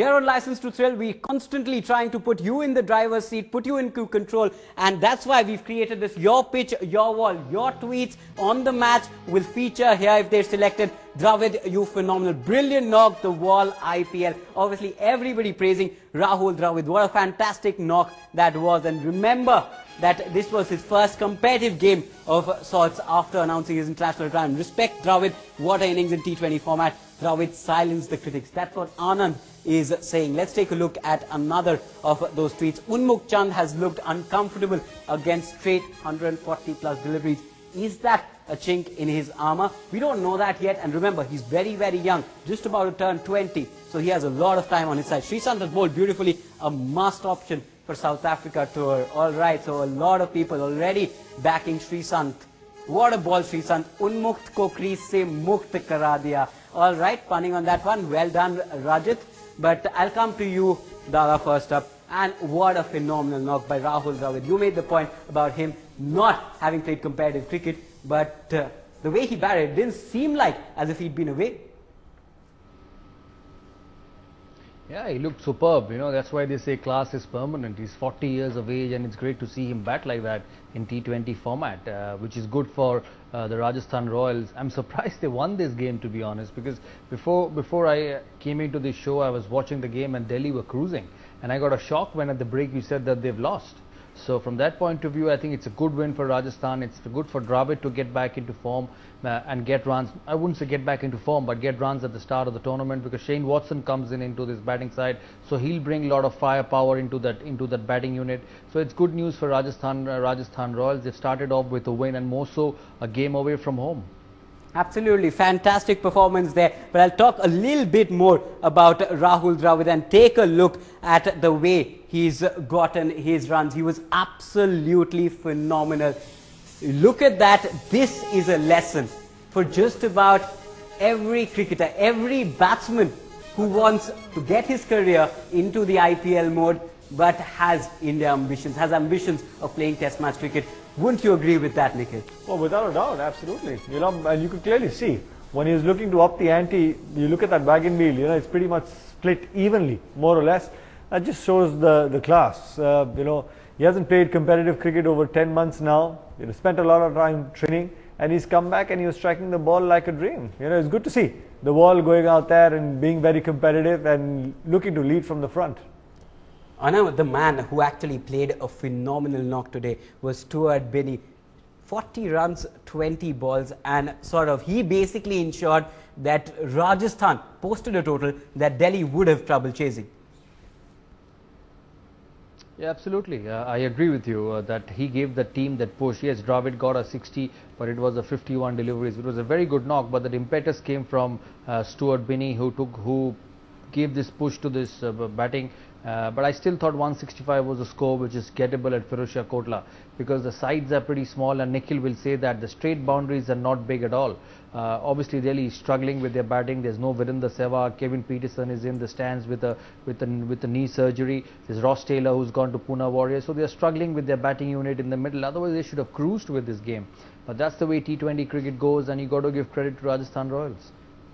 Here on License to Thrill, we constantly trying to put you in the driver's seat, put you into control, and that's why we've created this Your Pitch, Your Wall. Your tweets on the match will feature here if they're selected. Dravid, you phenomenal, brilliant knock, the wall, IPL. Obviously, everybody praising Rahul Dravid. What a fantastic knock that was. And remember that this was his first competitive game of sorts after announcing his international retirement. Respect Dravid, what an innings in T20 format. Dravid silenced the critics. That's what Anand is saying. Let's take a look at another of those tweets. Unmukh Chand has looked uncomfortable against straight 140 plus deliveries. Is that a chink in his armor? We don't know that yet. And remember, he's very, very young, just about to turn 20. So he has a lot of time on his side. Sreesanth has bowled beautifully, a must option for South Africa tour. All right, so a lot of people already backing Sreesanth. What a ball, Sreesanth. Unmukt ko crease se mukt kara diya. All right, punning on that one. Well done, Rajat. But I'll come to you, Dada, first up. And what a phenomenal knock by Rahul Dravid. You made the point about him not having played competitive cricket, but the way he batted didn't seem like as if he'd been away. Yeah, he looked superb. You know, that's why they say class is permanent. He's 40 years of age, and it's great to see him bat like that in T20 format, which is good for the Rajasthan Royals. I'm surprised they won this game, to be honest, because before I came into this show, I was watching the game and Delhi were cruising, and I got a shock when at the break you said that they've lost. So from that point of view, I think it's a good win for Rajasthan. It's good for Dravid to get back into form and get runs. I wouldn't say get back into form, but get runs at the start of the tournament, because Shane Watson comes into this batting side, so he'll bring a lot of firepower into that batting unit. So it's good news for Rajasthan Royals. They've started off with a win, and more so a game away from home. Absolutely fantastic performance there. But I'll talk a little bit more about Rahul Dravid and take a look at the way he's gotten his runs. He was absolutely phenomenal. Look at that. This is a lesson for just about every cricketer, every batsman who wants to get his career into the IPL mode but has India ambitions, has ambitions of playing Test match cricket. Wouldn't you agree with that, Nikhil? Well, without a doubt, absolutely. You know, and you could clearly see when he was looking to up the ante, you look at that wagon wheel, you know, it's pretty much split evenly, more or less. That just shows the class. You know, he hasn't played competitive cricket over 10 months now. You know, spent a lot of time training, and he's come back and he was striking the ball like a dream. You know, it's good to see the ball going out there and being very competitive and looking to lead from the front. Anna, the man who actually played a phenomenal knock today was Stuart Binney. 40 runs, 20 balls, and he basically ensured that Rajasthan posted a total that Delhi would have trouble chasing. Yeah, absolutely. I agree with you that he gave the team that push. Yes, Dravid got a 60, but it was a 51 deliveries. It was a very good knock, but the impetus came from Stuart Binney, who gave this push to this batting. But I still thought 165 was a score which is gettable at Feroz Shah Kotla, because the sides are pretty small, and Nikhil will say that the straight boundaries are not big at all. Obviously Delhi is struggling with their batting. There's no Virendra Sehwag. Kevin Peterson is in the stands with the knee surgery. There's Ross Taylor, who's gone to Pune Warriors. So they're struggling with their batting unit in the middle. Otherwise they should have cruised with this game. But that's the way T20 cricket goes, and you got to give credit to Rajasthan Royals.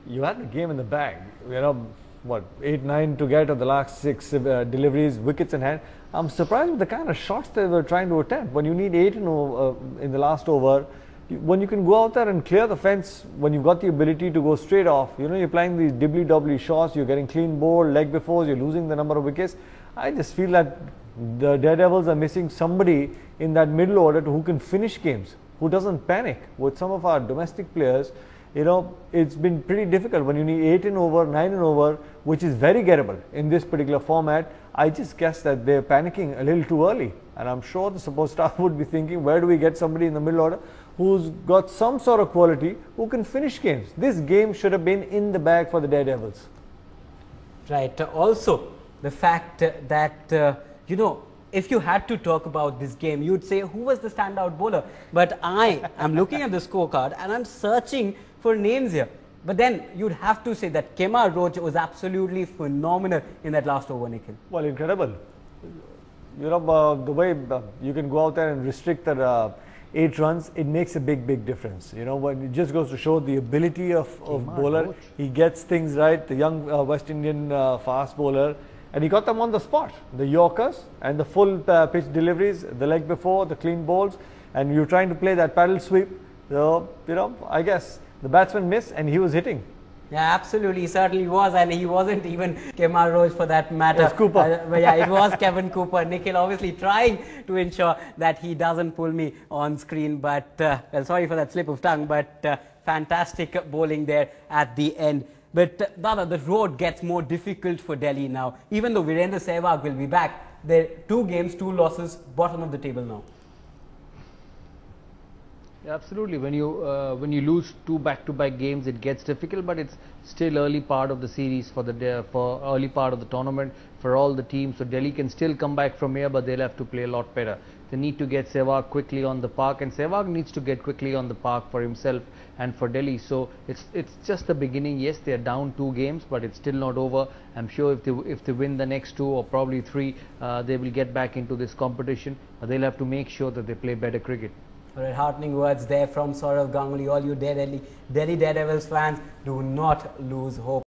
You had the game in the bag. You know, what, 8-9 to get of the last 6 deliveries, wickets in hand. I'm surprised with the kind of shots they were trying to attempt. When you need 8 in the last over, when you can go out there and clear the fence, when you've got the ability to go straight off, you know, you're playing these dibbly-doubly shots, you're getting clean bowled, leg befores, you're losing the number of wickets. I just feel that the Daredevils are missing somebody in that middle order who can finish games, who doesn't panic. With some of our domestic players, you know, it's been pretty difficult when you need 8 in over, 9 in over, which is very gettable in this particular format. I just guess that they're panicking a little too early, and I'm sure the support staff would be thinking, where do we get somebody in the middle order who's got some sort of quality, who can finish games? This game should have been in the bag for the Daredevils. Right. Also, the fact that, you know, if you had to talk about this game, you'd say, who was the standout bowler? But I am looking at the scorecard and I'm searching for names here. But then you'd have to say that Kemar Roach was absolutely phenomenal in that last over, Nikhil. Well, incredible. You know, the way you can go out there and restrict that 8 runs, it makes a big difference. You know, when it just goes to show the ability of bowler. He gets things right, the young West Indian fast bowler, and he got them on the spot. The Yorkers and the full pitch deliveries, the leg before, the clean bowls, and you're trying to play that paddle sweep. So, you know, I guess the batsman missed and he was hitting. Yeah, absolutely, he certainly was, and he wasn't even Kemar Roach for that matter. It was Cooper. But yeah, it was Kevin Cooper. Nikhil obviously trying to ensure that he doesn't pull me on screen, but well, sorry for that slip of tongue, but fantastic bowling there at the end. But Dada, the road gets more difficult for Delhi now. Even though Virendra Sehwag will be back, they're 2 games, 2 losses, bottom of the table now. Absolutely. When you lose 2 back-to-back games, it gets difficult. But it's still early part of the series for early part of the tournament for all the teams. So Delhi can still come back from here, but they'll have to play a lot better. They need to get Sehwag quickly on the park, and Sehwag needs to get quickly on the park for himself and for Delhi. So it's just the beginning. Yes, they are down 2 games, but it's still not over. I'm sure if they win the next 2 or probably 3, they will get back into this competition. But they'll have to make sure that they play better cricket. Alright, heartening words there from Saurav Ganguly. All you Delhi Daredevils fans, do not lose hope.